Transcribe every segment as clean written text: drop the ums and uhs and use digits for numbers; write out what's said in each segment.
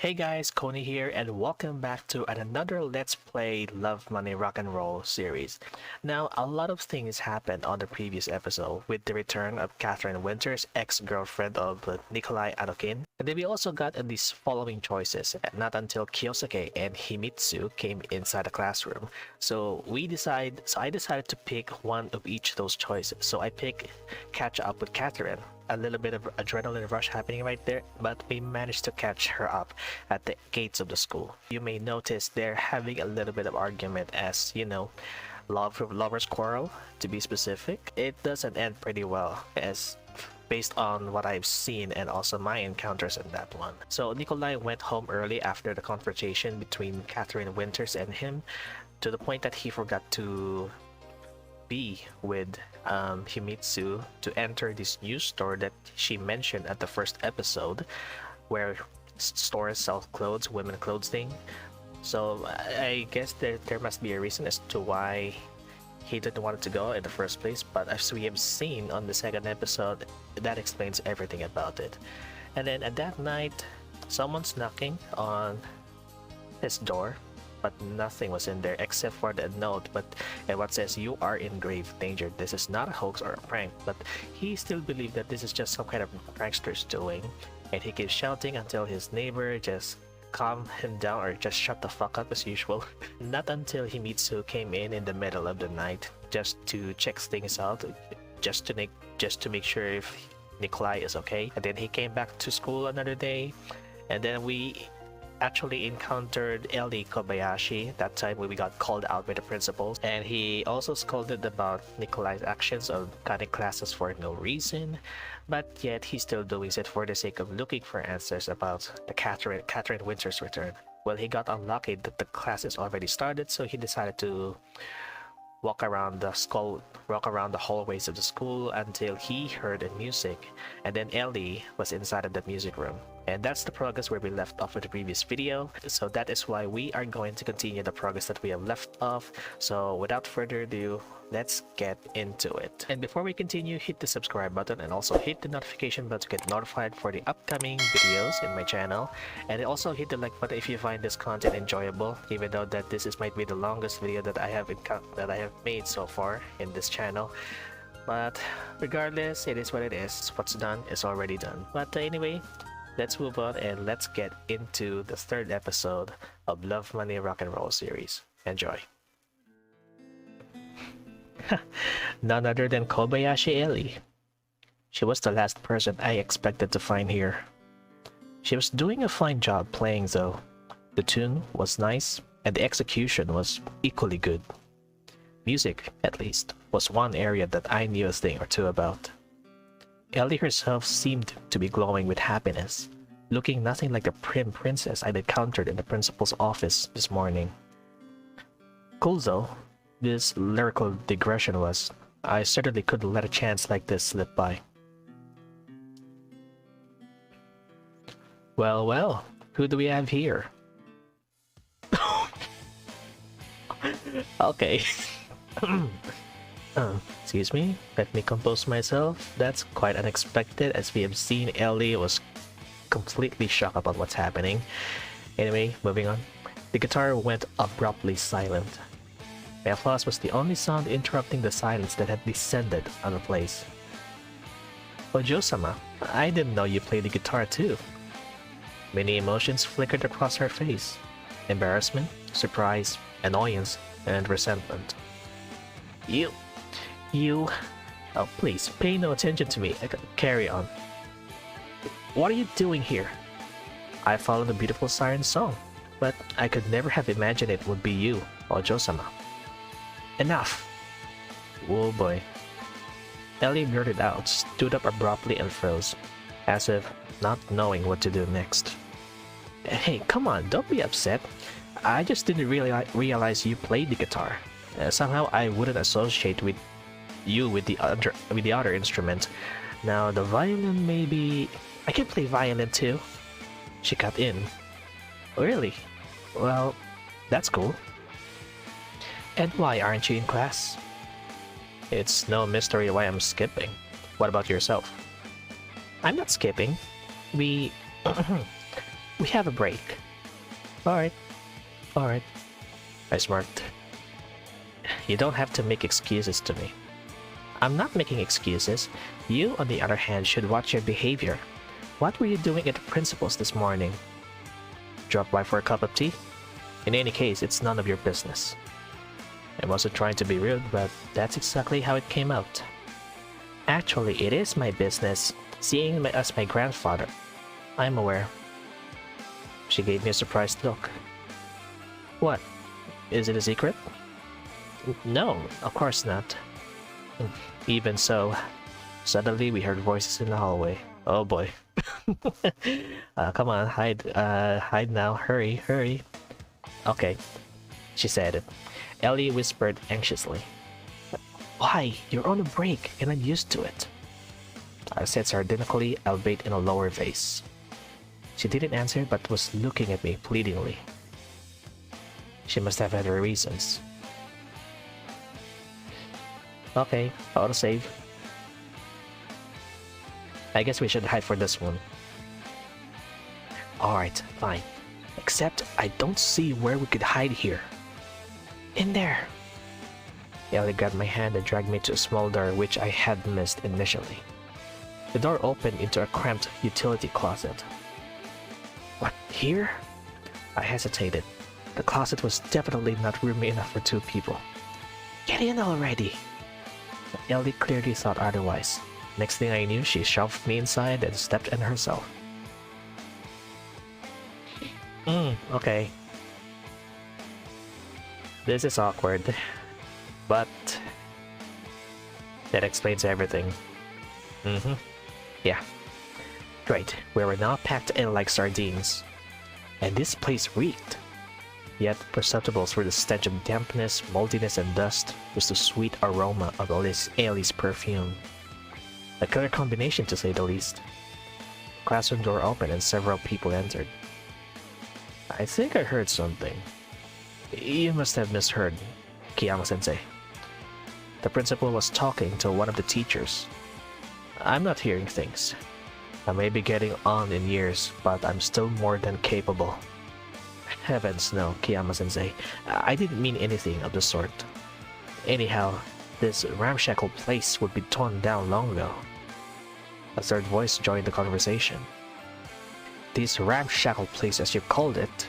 Hey guys, Coney here, and welcome back to another Let's Play Love, Money, Rock and Roll series. Now, a lot of things happened on the previous episode with the return of Catherine Winters, ex-girlfriend of Nikolai Adokin. And then we also got these following choices, not until Kyosuke and Himitsu came inside the classroom. So I decided to pick one of each of those choices. So I picked catch up with Catherine. A little bit of adrenaline rush happening right there, but we managed to catch her up at the gates of the school. You may notice they're having a little bit of argument, as you know, lovers quarrel to be specific. It doesn't end pretty well, as based on what I've seen and also my encounters in that one. So Nikolai went home early after the confrontation between Catherine Winters and him, to the point that he forgot to be with Himitsu to enter this new store that she mentioned at the first episode, where stores sell clothes, women clothing. So I guess there must be a reason as to why he didn't want to go in the first place, but as we have seen on the second episode, that explains everything about it. And then at that night, someone's knocking on his door, but nothing was in there except for the note, and what says you are in grave danger. This is not a hoax or a prank, but he still believed that this is just some kind of prankster's doing, and he keeps shouting until his neighbor just calm him down or just shut the fuck up as usual. Not until Himitsu came in the middle of the night just to check things out, just to make sure if Nikolai is okay. And then he came back to school another day, and then we actually encountered Ellie Kobayashi. That time when we got called out by the principals, and he also scolded about Nikolai's actions of cutting classes for no reason, but yet he's still doing it for the sake of looking for answers about the Catherine Winters return. Well, he got unlucky that the classes already started, so he decided to walk around the hallways of the school until he heard the music, and then Ellie was inside of the music room. And that's the progress where we left off in the previous video, so that is why we are going to continue the progress that we have left off. So without further ado, let's get into it. And before we continue, hit the subscribe button and also hit the notification bell to get notified for the upcoming videos in my channel, and also hit the like button if you find this content enjoyable, even though that might be the longest video that I have made so far in this channel. But regardless, it is what it is. What's done is already done. But anyway, let's move on and let's get into the third episode of Love, Money, Rock and Roll series. Enjoy. None other than Kobayashi Ellie. She was the last person I expected to find here. She was doing a fine job playing though. The tune was nice and the execution was equally good. Music, at least, was one area that I knew a thing or two about. Ellie herself seemed to be glowing with happiness, looking nothing like the prim princess I'd encountered in the principal's office this morning. Cool though this lyrical digression was, I certainly couldn't let a chance like this slip by. Well, who do we have here? Okay. Excuse me, let me compose myself. That's quite unexpected, as we have seen Ellie was completely shocked about what's happening. Anyway, moving on. The guitar went abruptly silent. My applause was the only sound interrupting the silence that had descended on the place. Ojo-sama, I didn't know you played the guitar too. Many emotions flickered across her face. Embarrassment, surprise, annoyance, and resentment. You... Oh, please, pay no attention to me. Carry on. What are you doing here? I followed the beautiful siren song, but I could never have imagined it would be you, Ojo-sama. Enough! Oh boy. Ellie blurted out, stood up abruptly and froze, as if not knowing what to do next. Hey, come on, don't be upset. I just didn't realize you played the guitar. Somehow I wouldn't associate with you with the other instrument. Now the violin, maybe... I can play violin too. She cut in. Really? Well, that's cool. And why aren't you in class? It's no mystery why I'm skipping. What about yourself? I'm not skipping. We We have a break. Alright. Alright. I smirked. You don't have to make excuses to me. I'm not making excuses. You, on the other hand, should watch your behavior. What were you doing at the principal's this morning? Drop by for a cup of tea? In any case, it's none of your business. I wasn't trying to be rude, but that's exactly how it came out. Actually, it is my business, seeing me as my grandfather. I'm aware. She gave me a surprised look. What? Is it a secret? No, of course not. Even so, suddenly we heard voices in the hallway. Oh boy. Come on, hide now. Hurry, hurry. Okay, she said. Ellie whispered anxiously. Why? You're on a break, and I'm used to it. I said sardonically, albeit in a lower vase. She didn't answer, but was looking at me pleadingly. She must have had her reasons. Okay, autosave. I guess we should hide for this one. Alright, fine. Except I don't see where we could hide here. In there! Ellie grabbed my hand and dragged me to a small door which I had missed initially. The door opened into a cramped utility closet. What, here? I hesitated. The closet was definitely not roomy enough for two people. Get in already! Ellie clearly thought otherwise. Next thing I knew, she shoved me inside and stepped in herself. Okay. This is awkward. But that explains everything. Yeah. Great. We were now packed in like sardines. And this place reeked. Yet perceptible through the stench of dampness, moldiness, and dust was the sweet aroma of Ellie's perfume. A killer combination, to say the least. The classroom door opened and several people entered. I think I heard something. You must have misheard, Kiyama-sensei. The principal was talking to one of the teachers. I'm not hearing things. I may be getting on in years, but I'm still more than capable. Heavens no, Kiyama-sensei. I didn't mean anything of the sort. Anyhow, this ramshackle place would be torn down long ago. A third voice joined the conversation. This ramshackle place, as you called it.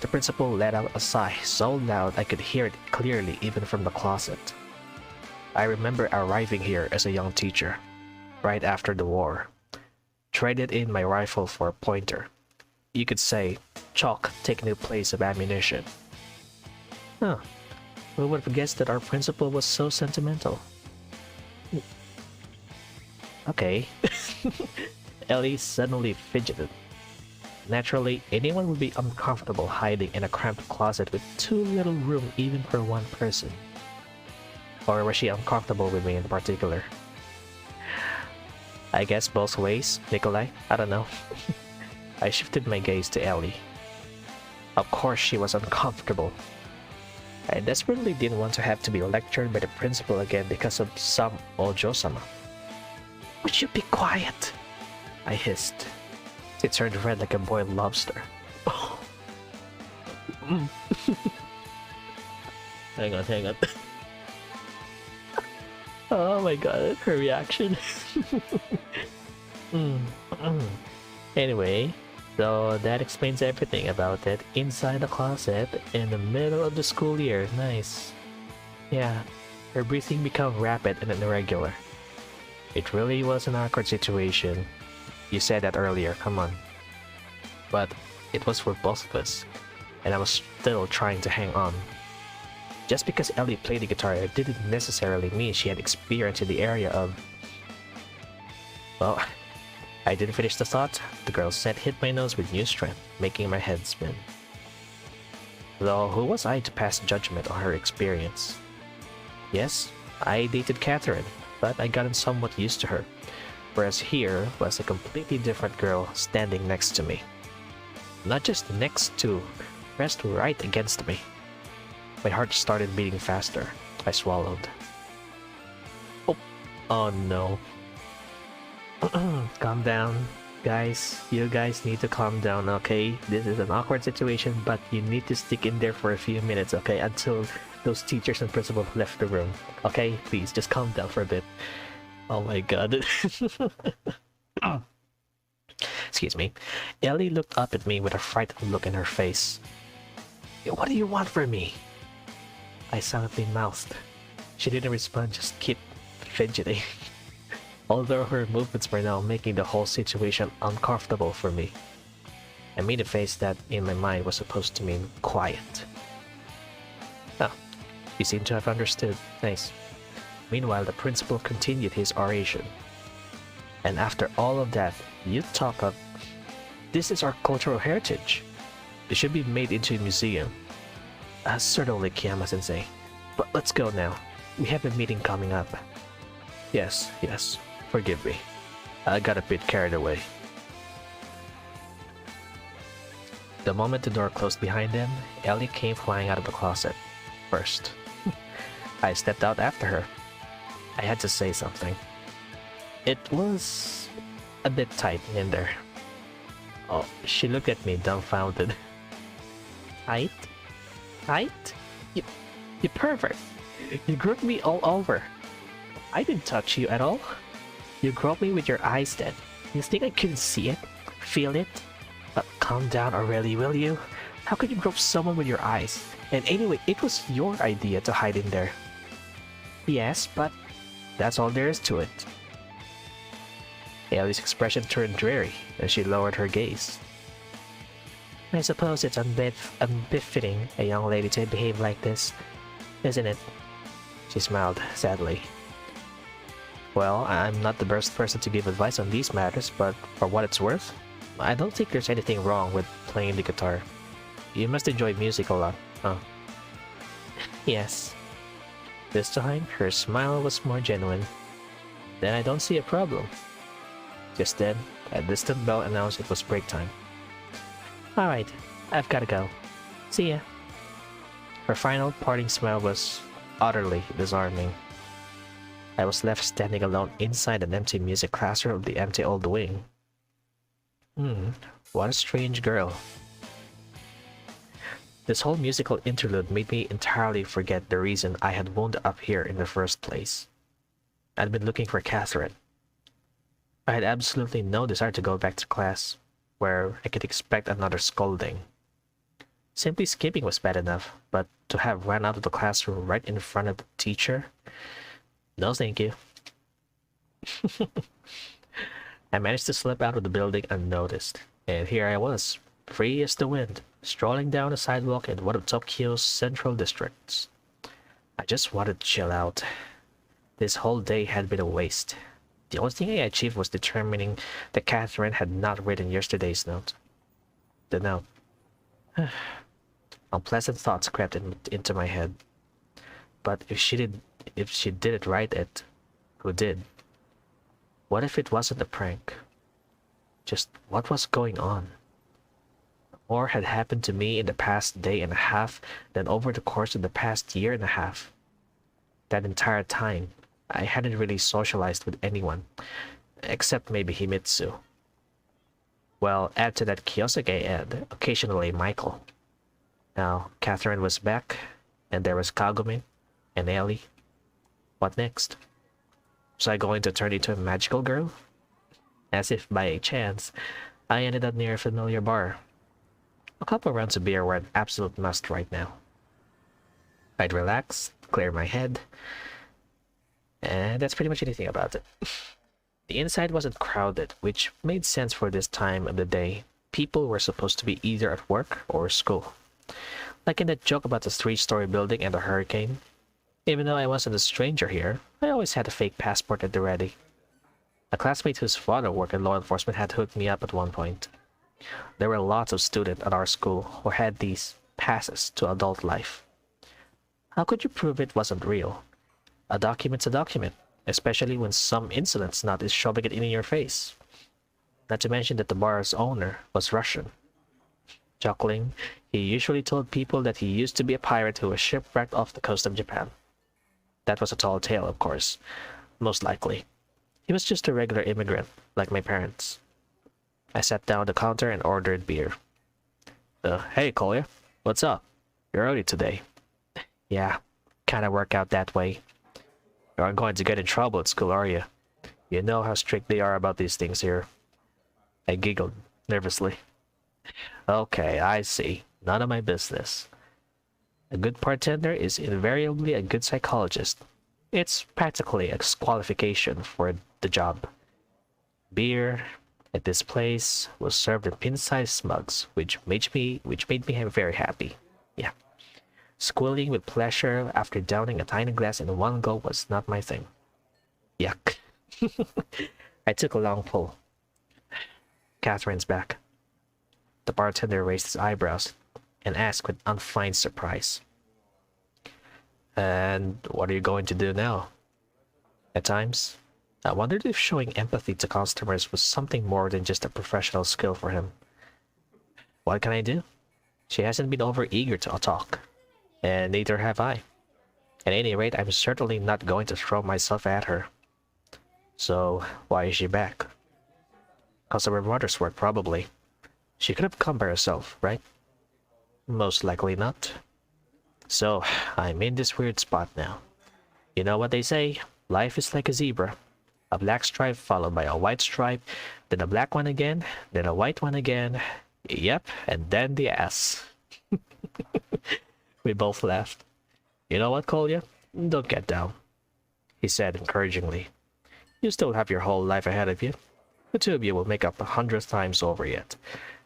The principal let out a sigh so loud I could hear it clearly even from the closet. I remember arriving here as a young teacher, right after the war. Traded in my rifle for a pointer. You could say, chalk taking the place of ammunition. Huh. Who would have guessed that our principal was so sentimental? Okay. Ellie suddenly fidgeted. Naturally, anyone would be uncomfortable hiding in a cramped closet with too little room even for one person. Or was she uncomfortable with me in particular? I guess both ways, Nikolai. I don't know. I shifted my gaze to Ellie. Of course she was uncomfortable. I desperately didn't want to have to be lectured by the principal again because of some Ojo-sama. Would you be quiet? I hissed. She turned red like a boiled lobster. Hang on. Oh my god, her reaction. Anyway, so that explains everything about it. Inside the closet, in the middle of the school year. Nice. Yeah, her breathing became rapid and irregular. It really was an awkward situation. You said that earlier, come on. But it was for both of us, and I was still trying to hang on. Just because Ellie played the guitar didn't necessarily mean she had experience in the area of... Well, I didn't finish the thought. The girl's scent hit my nose with new strength, making my head spin. Though who was I to pass judgment on her experience? Yes, I dated Catherine, but I gotten somewhat used to her. Whereas here was a completely different girl standing next to me. Not just next to, pressed right against me. My heart started beating faster. I swallowed. Oh no. Calm down. Guys, you guys need to calm down, okay? This is an awkward situation, but you need to stick in there for a few minutes, okay? Until those teachers and principal left the room. Okay? Please, just calm down for a bit. Oh my god. Excuse me. Ellie looked up at me with a frightened look in her face. What do you want from me? I silently mouthed. She didn't respond, just kept fidgeting. Although her movements were now making the whole situation uncomfortable for me. I made a face that, in my mind, was supposed to mean quiet. Oh, you seem to have understood. Nice. Meanwhile, the principal continued his oration. And after all of that, you talk of... This is our cultural heritage. It should be made into a museum. Certainly, Kiyama-sensei. But let's go now. We have a meeting coming up. Yes. Forgive me. I got a bit carried away. The moment the door closed behind them, Ellie came flying out of the closet. First. I stepped out after her. I had to say something. It was a bit tight in there. Oh, she looked at me dumbfounded. Tight? Tight? You pervert! You groped me all over. I didn't touch you at all. You groped me with your eyes then. You think I couldn't see it? Feel it? But calm down already, will you? How could you grope someone with your eyes? And anyway, it was your idea to hide in there. Yes, but that's all there is to it. Ellie's expression turned dreary as she lowered her gaze. I suppose it's unbefitting a young lady to behave like this, isn't it? She smiled sadly. Well, I'm not the best person to give advice on these matters, but for what it's worth, I don't think there's anything wrong with playing the guitar. You must enjoy music a lot, huh? Yes. This time, her smile was more genuine. Then I don't see a problem. Just then, a distant bell announced it was break time. Alright, I've gotta go. See ya. Her final parting smile was utterly disarming. I was left standing alone inside an empty music classroom of the empty old wing. What a strange girl. This whole musical interlude made me entirely forget the reason I had wound up here in the first place. I'd been looking for Catherine. I had absolutely no desire to go back to class, where I could expect another scolding. Simply skipping was bad enough, but to have run out of the classroom right in front of the teacher? No thank you. I managed to slip out of the building unnoticed, and here I was, free as the wind, strolling down the sidewalk in one of Tokyo's central districts. I just wanted to chill out. This whole day had been a waste. The only thing I achieved was determining that Catherine had not written yesterday's note. The note. Unpleasant thoughts crept into my head. But if she didn't write it, who did? What if it wasn't a prank? Just what was going on? More had happened to me in the past day and a half than over the course of the past year and a half. That entire time, I hadn't really socialized with anyone, except maybe Himitsu. Well, add to that Kiyosake and occasionally Michael. Now, Catherine was back, and there was Kagome and Ellie. What next? Was I going to turn into a magical girl? As if by chance, I ended up near a familiar bar. A couple rounds of beer were an absolute must right now. I'd relax, clear my head, and that's pretty much anything about it. The inside wasn't crowded, which made sense for this time of the day. People were supposed to be either at work or school. Like in that joke about the 3-story building and the hurricane. Even though I wasn't a stranger here, I always had a fake passport at the ready. A classmate whose father worked in law enforcement had hooked me up at one point. There were lots of students at our school who had these passes to adult life. How could you prove it wasn't real? A document's a document, especially when some insolent snot is shoving it in your face. Not to mention that the bar's owner was Russian. Chuckling, he usually told people that he used to be a pirate who was shipwrecked off the coast of Japan. That was a tall tale, of course. Most likely. He was just a regular immigrant, like my parents. I sat down at the counter and ordered beer. Hey, Kolya. What's up? You're early today. Yeah, kinda work out that way. You aren't going to get in trouble at school, are you? You know how strict they are about these things here. I giggled nervously. Okay, I see. None of my business. A good bartender is invariably a good psychologist. It's practically a qualification for the job. Beer at this place was served in pin-sized mugs, which made me very happy. Yeah. Squealing with pleasure after downing a tiny glass in one go was not my thing. Yuck. I took a long pull. Catherine's back. The bartender raised his eyebrows and asked with unfeigned surprise. And what are you going to do now? At times, I wondered if showing empathy to customers was something more than just a professional skill for him. What can I do? She hasn't been over eager to talk, and neither have I. At any rate, I'm certainly not going to throw myself at her. So, why is she back? Because of her mother's work, probably. She could have come by herself, right? Most likely not. So, I'm in this weird spot now. You know what they say? Life is like a zebra. A black stripe followed by a white stripe, then a black one again, then a white one again. Yep, and then the ass. We both laughed. You know what, Kolya? Don't get down, he said encouragingly. You still have your whole life ahead of you. The two of you will make up 100 times over yet.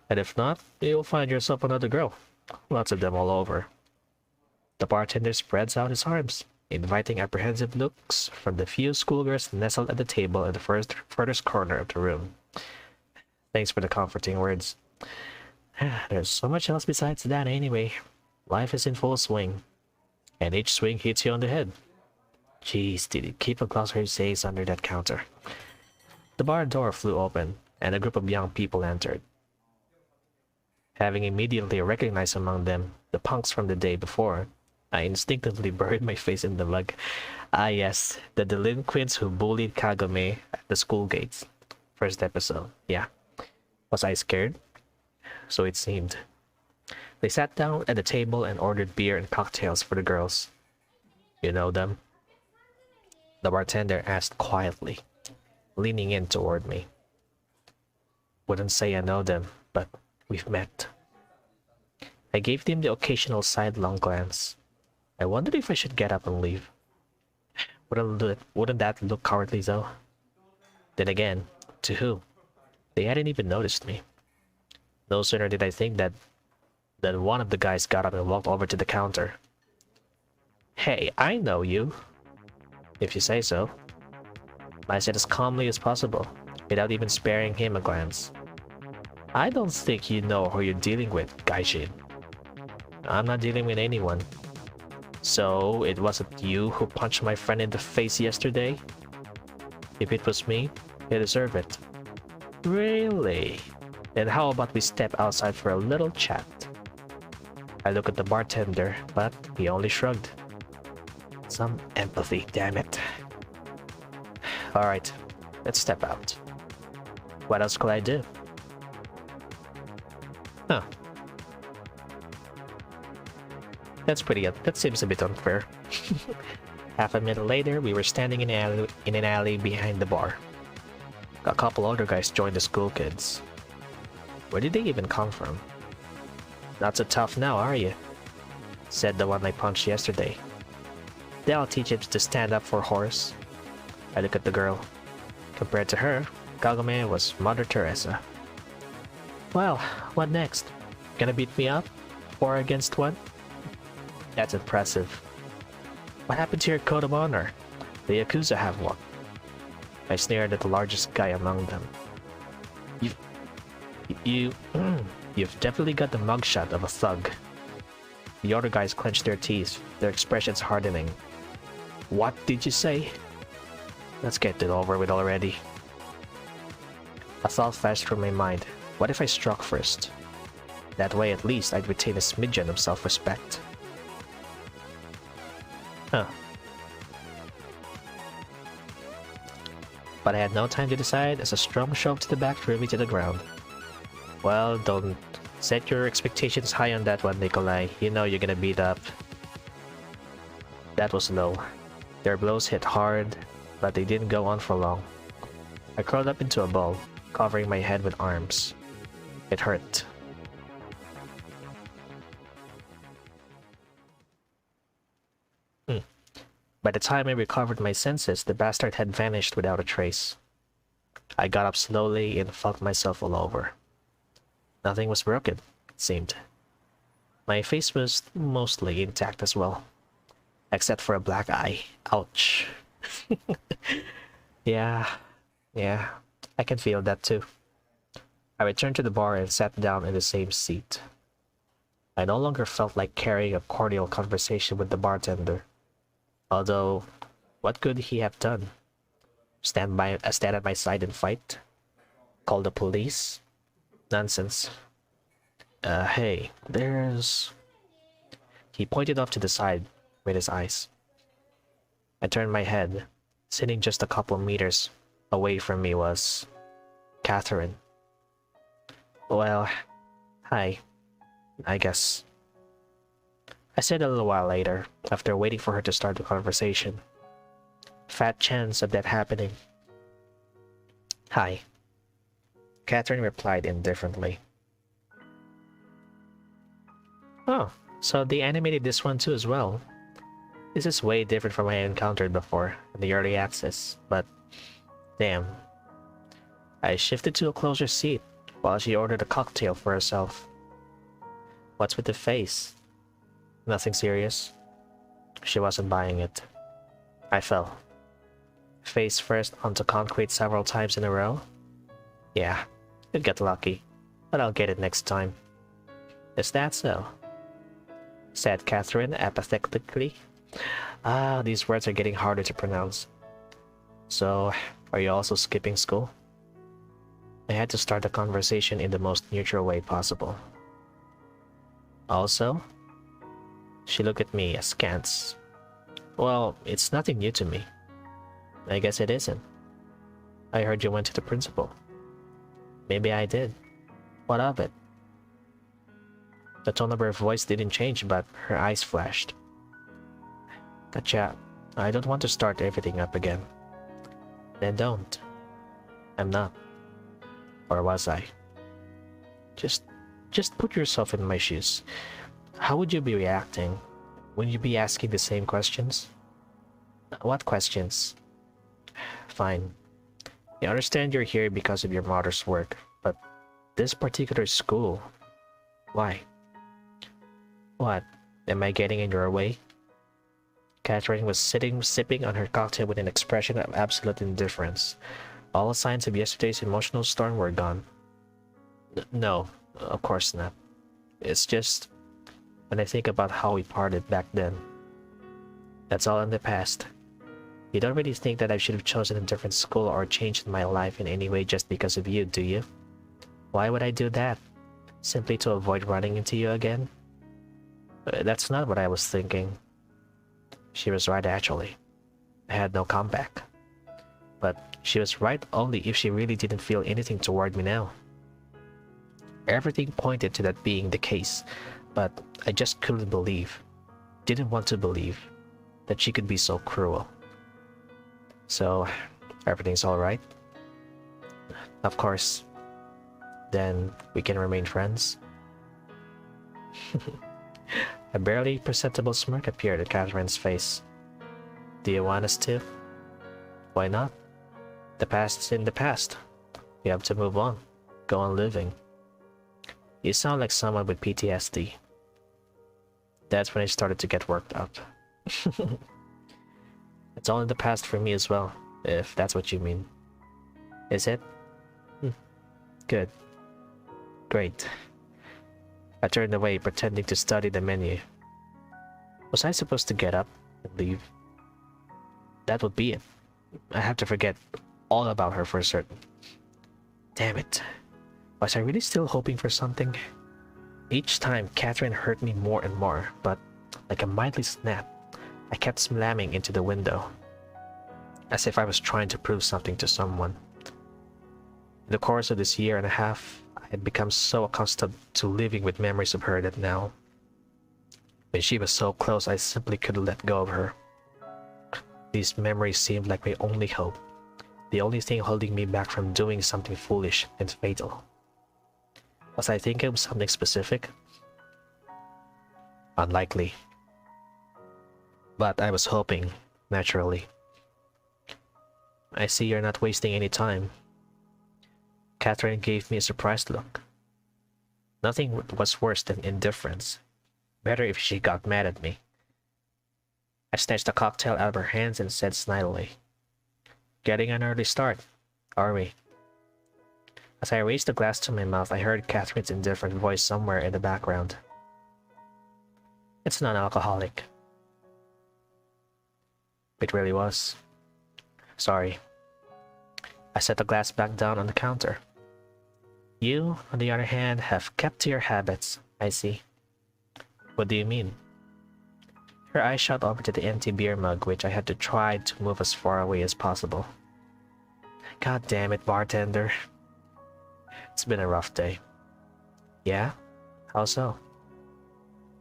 And if not, you'll find yourself another girl. Lots of them all over. The bartender spreads out his arms, inviting apprehensive looks from the few schoolgirls nestled at the table in the furthest corner of the room. Thanks for the comforting words. There's so much else besides that anyway. Life is in full swing, and each swing hits you on the head. Jeez, did he keep a glossary sayings under that counter? The bar door flew open, and a group of young people entered. Having immediately recognized among them the punks from the day before, I instinctively buried my face in the mug. Ah yes, the delinquents who bullied Kagome at the school gates. First episode, yeah. Was I scared? So it seemed. They sat down at the table and ordered beer and cocktails for the girls. You know them? The bartender asked quietly, leaning in toward me. Wouldn't say I know them, but we've met. I gave them the occasional sidelong glance. I wondered if I should get up and leave. Wouldn't that look cowardly though? Then again, to who? They hadn't even noticed me. No sooner did I think that than one of the guys got up and walked over to the counter. Hey, I know you. If you say so. I said as calmly as possible, without even sparing him a glance. I don't think you know who you're dealing with, Gaijin. I'm not dealing with anyone. So, it wasn't you who punched my friend in the face yesterday? If it was me, you deserve it. Really? Then how about we step outside for a little chat? I looked at the bartender, but he only shrugged. Some empathy, damn it. Alright, let's step out. What else could I do? Huh. That seems a bit unfair. Half a minute later, we were standing in an alley behind the bar. A couple older guys joined the school kids. Where did they even come from? Not so tough now, are you? Said the one I punched yesterday. They'll teach him to stand up for horse. I look at the girl. Compared to her, Kagome was Mother Teresa. Well, what next? Gonna beat me up? 4 against 1? That's impressive. What happened to your code of honor? The Yakuza have one. I sneered at the largest guy among them. You've definitely got the mugshot of a thug. The other guys clenched their teeth, their expressions hardening. What did you say? Let's get it over with already. A thought flashed through my mind. What if I struck first? That way at least I'd retain a smidgen of self-respect. Huh. But I had no time to decide as a strong shove to the back threw me to the ground. Well, don't set your expectations high on that one, Nikolai. You know you're gonna beat up. That was low. Their blows hit hard, but they didn't go on for long. I curled up into a ball, covering my head with arms. It hurt. By the time I recovered my senses, the bastard had vanished without a trace. I got up slowly and felt myself all over. Nothing was broken, it seemed. My face was mostly intact as well, except for a black eye. Ouch. Yeah, I can feel that too. I returned to the bar and sat down in the same seat. I no longer felt like carrying a cordial conversation with the bartender. Although, what could he have done? Stand at my side and fight? Call the police? Nonsense. Hey, there's... He pointed off to the side with his eyes. I turned my head. Sitting just a couple meters away from me was... Catherine. Well, hi, I guess. I said a little while later, after waiting for her to start the conversation. Fat chance of that happening. Hi. Catherine replied indifferently. Oh, so they animated this one too as well. This is way different from what I encountered before in the early access, but damn. I shifted to a closer seat while she ordered a cocktail for herself. What's with the face? Nothing serious. She wasn't buying it. I fell. Face first onto concrete several times in a row. Yeah, you'd get lucky, but I'll get it next time. Is that so? Said Catherine apathetically. Ah, these words are getting harder to pronounce. So, are you also skipping school? I had to start the conversation in the most neutral way possible. Also? She looked at me askance. Well, it's nothing new to me. I guess it isn't. I heard you went to the principal. Maybe I did. What of it? The tone of her voice didn't change, but her eyes flashed. Gotcha. I don't want to start everything up again. Then don't. I'm not. Or was I? Just put yourself in my shoes. How would you be reacting? Would you be asking the same questions? What questions? Fine. I understand you're here because of your mother's work, but this particular school... Why? What? Am I getting in your way? Catherine was sipping on her cocktail with an expression of absolute indifference. All signs of yesterday's emotional storm were gone. No, of course not. It's just... when I think about how we parted back then. That's all in the past. You don't really think that I should have chosen a different school or changed my life in any way just because of you, do you? Why would I do that? Simply to avoid running into you again? That's not what I was thinking. She was right, actually. I had no comeback. But she was right only if she really didn't feel anything toward me now. Everything pointed to that being the case, but I just couldn't believe, didn't want to believe, that she could be so cruel. So, everything's alright? Of course. Then we can remain friends? A barely perceptible smirk appeared at Catherine's face. Do you want us to? Why not? The past's in the past. We have to move on. Go on living. You sound like someone with PTSD. That's when I started to get worked up. It's all in the past for me as well, if that's what you mean. Is it? Good. Great. I turned away, pretending to study the menu. Was I supposed to get up and leave? That would be it. I have to forget all about her for certain. Damn it. Was I really still hoping for something? Each time, Catherine hurt me more and more, but like a mindless snap, I kept slamming into the window, as if I was trying to prove something to someone. In the course of this year and a half, I had become so accustomed to living with memories of her that now, when she was so close, I simply couldn't let go of her. These memories seemed like my only hope, the only thing holding me back from doing something foolish and fatal. Was I thinking of something specific? Unlikely. But I was hoping, naturally. I see you're not wasting any time. Catherine gave me a surprised look. Nothing was worse than indifference. Better if she got mad at me. I snatched a cocktail out of her hands and said snidely, "Getting an early start, are we?" As I raised the glass to my mouth, I heard Catherine's indifferent voice somewhere in the background. "It's non-alcoholic." It really was. Sorry. I set the glass back down on the counter. You, on the other hand, have kept to your habits, I see. What do you mean? Her eyes shot over to the empty beer mug, which I had to try to move as far away as possible. God damn it, bartender. It's been a rough day. Yeah? How so?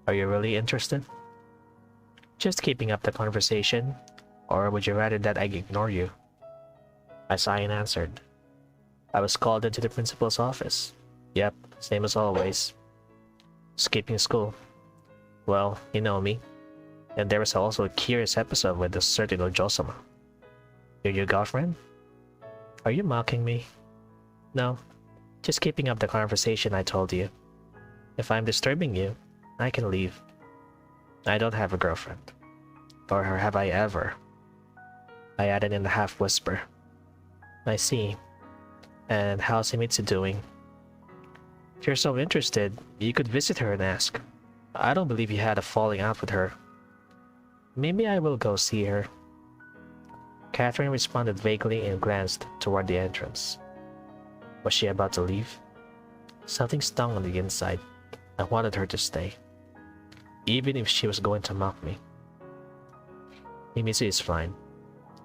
Are you really interested? Just keeping up the conversation, or would you rather that I ignore you? I sighed and answered. I was called into the principal's office. Yep, same as always. Skipping school. Well, you know me. And there was also a curious episode with a certain Ojosama. You're your girlfriend? Are you mocking me? No, just keeping up the conversation I told you. If I'm disturbing you, I can leave. I don't have a girlfriend. Or have I ever? I added in a half-whisper. I see. And how's Himitsu doing? If you're so interested, you could visit her and ask. I don't believe you had a falling out with her. Maybe I will go see her. Catherine responded vaguely and glanced toward the entrance. Was she about to leave? Something stung on the inside. I wanted her to stay, even if she was going to mock me. Himitsu is fine.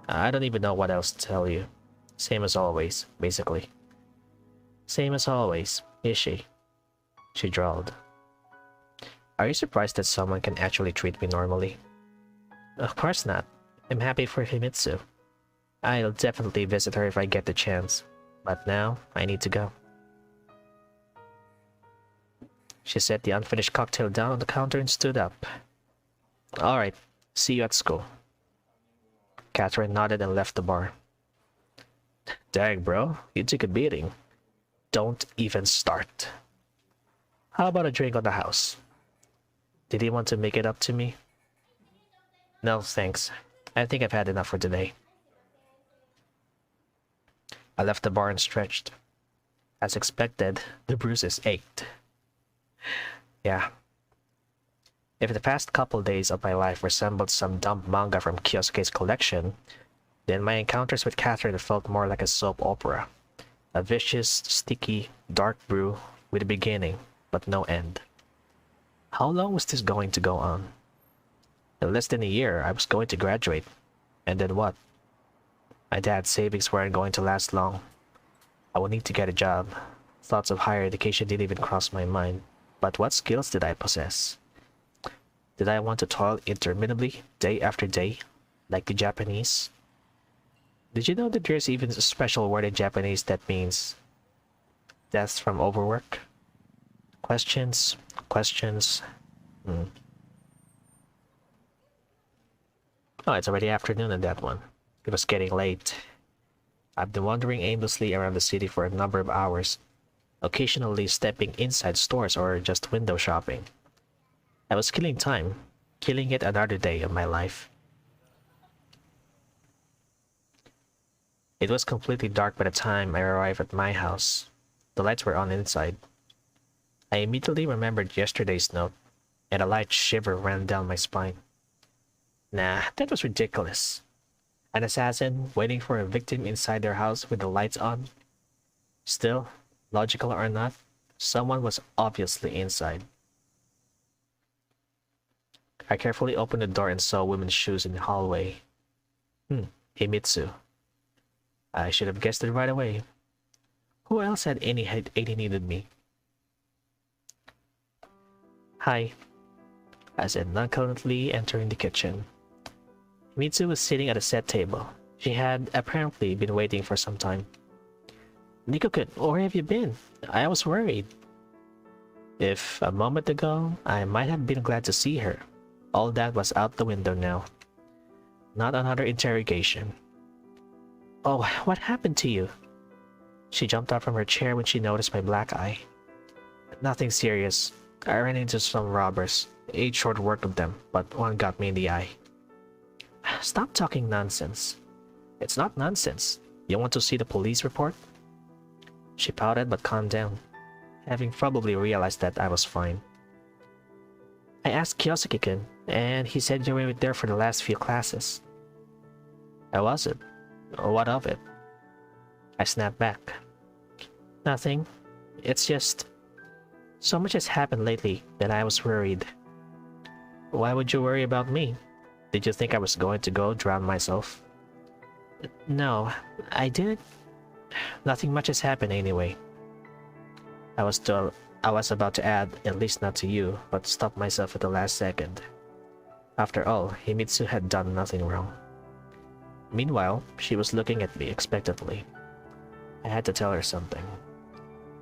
I don't even know what else to tell you. Same as always, basically. Same as always, is she? She drawled. Are you surprised that someone can actually treat me normally? Of course not. I'm happy for Himitsu. I'll definitely visit her if I get the chance. But now, I need to go. She set the unfinished cocktail down on the counter and stood up. Alright, see you at school. Catherine nodded and left the bar. Dang, bro, you took a beating. Don't even start. How about a drink on the house? Did he want to make it up to me? No, thanks. I think I've had enough for today. I left the bar and stretched. As expected, the bruises ached. Yeah. If the past couple days of my life resembled some dumb manga from Kyosuke's collection, then my encounters with Catherine felt more like a soap opera. A vicious, sticky, dark brew with a beginning, but no end. How long was this going to go on? In less than a year, I was going to graduate. And then what? My dad's savings weren't going to last long. I would need to get a job. Thoughts of higher education didn't even cross my mind. But what skills did I possess? Did I want to toil interminably, day after day, like the Japanese? Did you know that there's even a special word in Japanese that means death from overwork? Questions. Oh, it's already afternoon on that one. It was getting late. I've been wandering aimlessly around the city for a number of hours, occasionally stepping inside stores or just window shopping. I was killing time, killing yet another day of my life. It was completely dark by the time I arrived at my house. The lights were on inside. I immediately remembered yesterday's note, and a light shiver ran down my spine. Nah, that was ridiculous. An assassin waiting for a victim inside their house with the lights on? Still, logical or not, someone was obviously inside. I carefully opened the door and saw women's shoes in the hallway. Himitsu. I should have guessed it right away. Who else had any needed me? Hi, I said nonchalantly, entering the kitchen. Mitsu was sitting at a set table. She had apparently been waiting for some time. Nico-kun, where have you been? I was worried. If a moment ago I might have been glad to see her, all that was out the window now. Not another interrogation. Oh, what happened to you? She jumped up from her chair when she noticed my black eye. Nothing serious. I ran into some robbers. 8 short work of them, but one got me in the eye. Stop talking nonsense. It's not nonsense. You want to see the police report? She pouted but calmed down, having probably realized that I was fine. I asked Kiyosaki-kun, and he said you were there for the last few classes. I wasn't. What of it? I snapped back. Nothing. It's just... so much has happened lately that I was worried. Why would you worry about me? Did you think I was going to go drown myself? No, I didn't. Nothing much has happened anyway. I was about to add, at least not to you, but stopped myself at the last second. After all, Himitsu had done nothing wrong. Meanwhile, she was looking at me expectantly. I had to tell her something.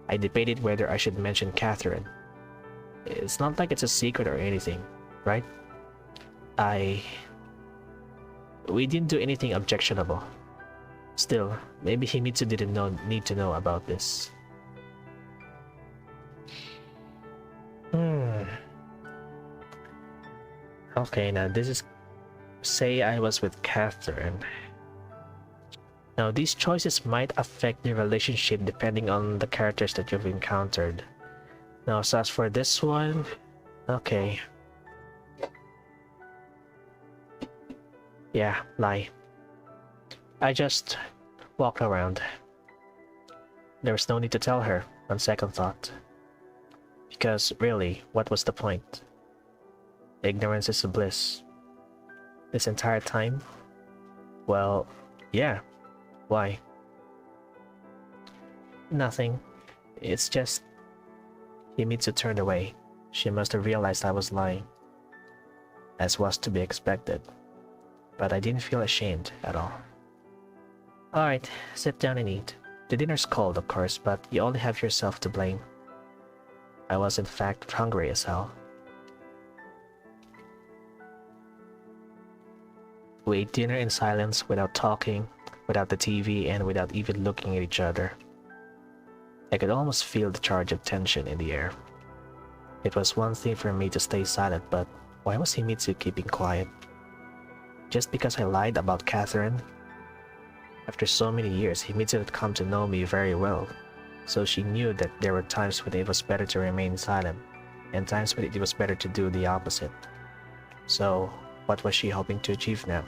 I debated whether I should mention Catherine. It's not like it's a secret or anything, right? We didn't do anything objectionable. Still, maybe Himitsu didn't need to know about this. Okay, now this is... say I was with Catherine. Now these choices might affect the relationship depending on the characters that you've encountered. Now so as for this one... okay. Yeah, lie. I just walked around. There was no need to tell her, on second thought. Because, really, what was the point? Ignorance is bliss. This entire time? Well, yeah. Why? Nothing. It's just... Himitsu turned away. She must have realized I was lying. As was to be expected. But I didn't feel ashamed at all. Alright, sit down and eat. The dinner's cold, of course, but you only have yourself to blame. I was in fact hungry as hell. We ate dinner in silence, without talking, without the TV, and without even looking at each other. I could almost feel the charge of tension in the air. It was one thing for me to stay silent, but why was Himitsu keeping quiet? Just because I lied about Catherine? After so many years, Himitsu had come to know me very well, so she knew that there were times when it was better to remain silent, and times when it was better to do the opposite. So, what was she hoping to achieve now?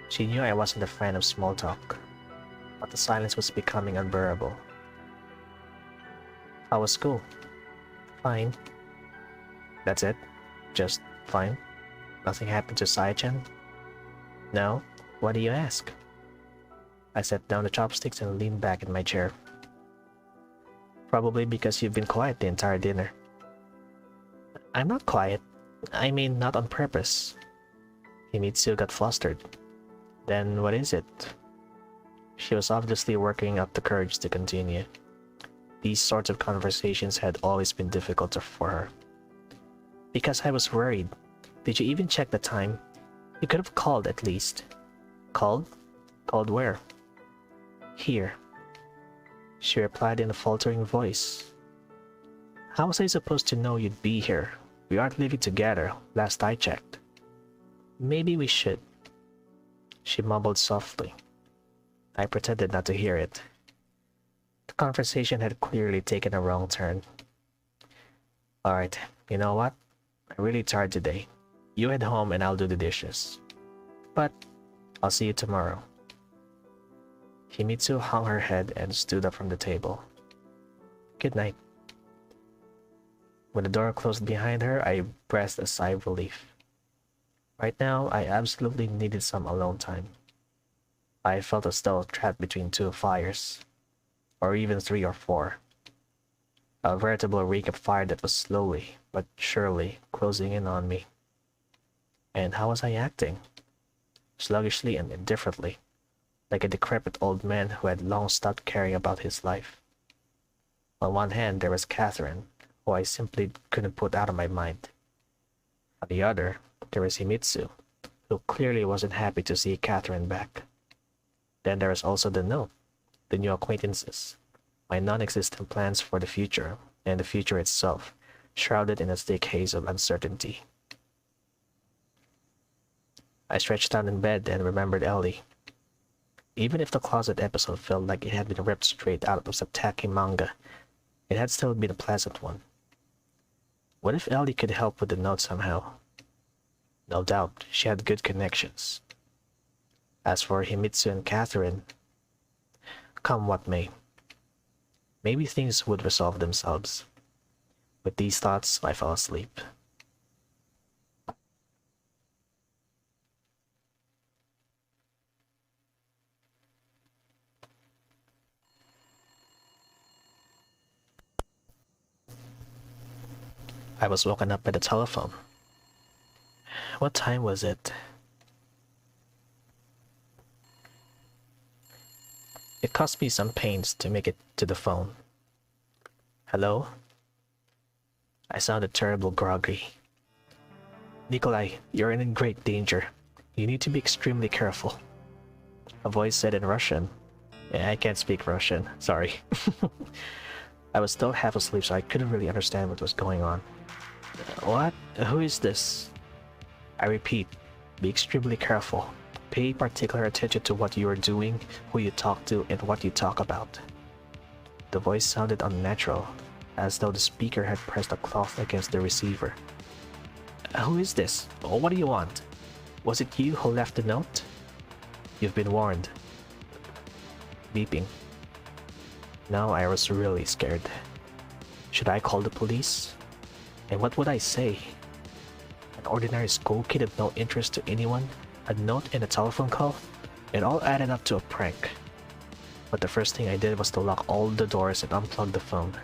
She knew I wasn't a fan of small talk, but the silence was becoming unbearable. How was school? Fine. That's it? Just fine? Nothing happened to Sai-chan? No? Why do you ask? I set down the chopsticks and leaned back in my chair. Probably because you've been quiet the entire dinner. I'm not quiet. I mean, not on purpose. Himitsu got flustered. Then what is it? She was obviously working up the courage to continue. These sorts of conversations had always been difficult for her. Because I was worried. Did you even check the time? You could have called at least. Called? Called where? Here. She replied in a faltering voice. How was I supposed to know you'd be here? We aren't living together, last I checked. Maybe we should. She mumbled softly. I pretended not to hear it. The conversation had clearly taken a wrong turn. Alright, you know what? I'm really tired today. You head home and I'll do the dishes. But I'll see you tomorrow. Himitsu hung her head and stood up from the table. Good night. When the door closed behind her, I breathed a sigh of relief. Right now, I absolutely needed some alone time. I felt as though trapped between two fires. or even 3 or 4. A veritable ring of fire that was slowly but surely closing in on me. And how was I acting? Sluggishly and indifferently, like a decrepit old man who had long stopped caring about his life. On one hand, there was Catherine, who I simply couldn't put out of my mind. On the other, there was Himitsu, who clearly wasn't happy to see Catherine back. Then there was also the note, the new acquaintances, my non-existent plans for the future, and the future itself, shrouded in a thick haze of uncertainty. I stretched out in bed and remembered Ellie. Even if the closet episode felt like it had been ripped straight out of Satake manga, it had still been a pleasant one. What if Ellie could help with the note somehow? No doubt, she had good connections. As for Himitsu and Catherine, come what may, maybe things would resolve themselves. With these thoughts, I fell asleep. I was woken up by the telephone. What time was it? It cost me some pains to make it to the phone. Hello? I sounded terribly groggy. Nikolai, you're in great danger. You need to be extremely careful. A voice said in Russian. I can't speak Russian, sorry. I was still half asleep, so I couldn't really understand what was going on. What? Who is this? I repeat, be extremely careful. Pay particular attention to what you are doing, who you talk to, and what you talk about. The voice sounded unnatural, as though the speaker had pressed a cloth against the receiver. Who is this? What do you want? Was it you who left the note? You've been warned. Beeping. Now I was really scared. Should I call the police? And what would I say? An ordinary school kid of no interest to anyone? A note and a telephone call? It all added up to a prank. But the first thing I did was to lock all the doors and unplug the phone.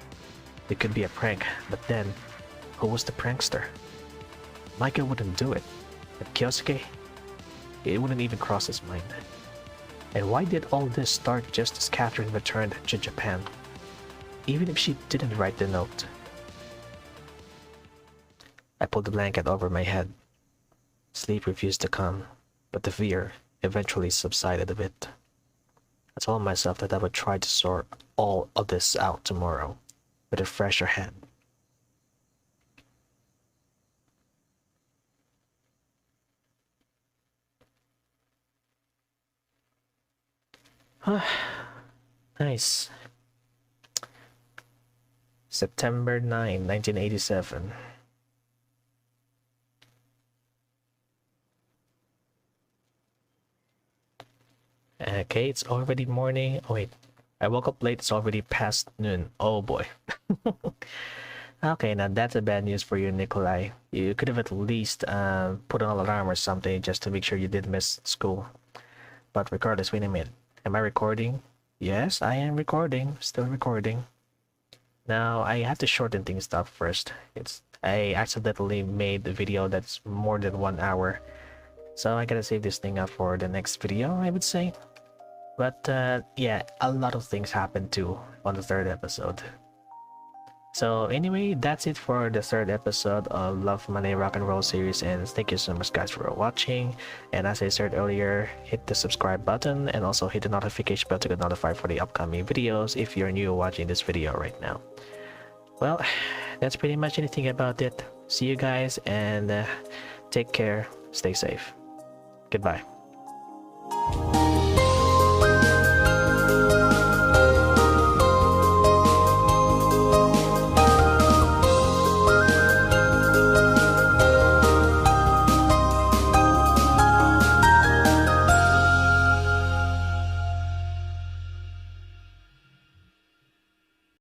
It could be a prank, but then, who was the prankster? Micah wouldn't do it. But Kyosuke? It wouldn't even cross his mind. And why did all this start just as Catherine returned to Japan? Even if she didn't write the note. I pulled the blanket over my head. Sleep refused to come, but the fear eventually subsided a bit. I told myself that I would try to sort all of this out tomorrow, with a fresher head. Nice. September 9, 1987. Okay, it's already morning. Oh wait, I woke up late. It's already past noon. Oh boy. Okay, now that's a bad news for you, Nikolai. You could have at least put on an alarm or something just to make sure you didn't miss school. But regardless, wait a minute. Am I recording? Yes, I am recording. Still recording. Now, I have to shorten things up first. I accidentally made the video that's more than 1 hour. So I gotta save this thing up for the next video, I would say. But yeah, a lot of things happened too on the third episode. So anyway, that's it for the third episode of Love Money Rock and Roll series, and thank you so much guys for watching. And as I said earlier, hit the subscribe button and also hit the notification bell to get notified for the upcoming videos if you're new watching this video right now. Well, that's pretty much anything about it. See you guys, and take care, stay safe. Goodbye.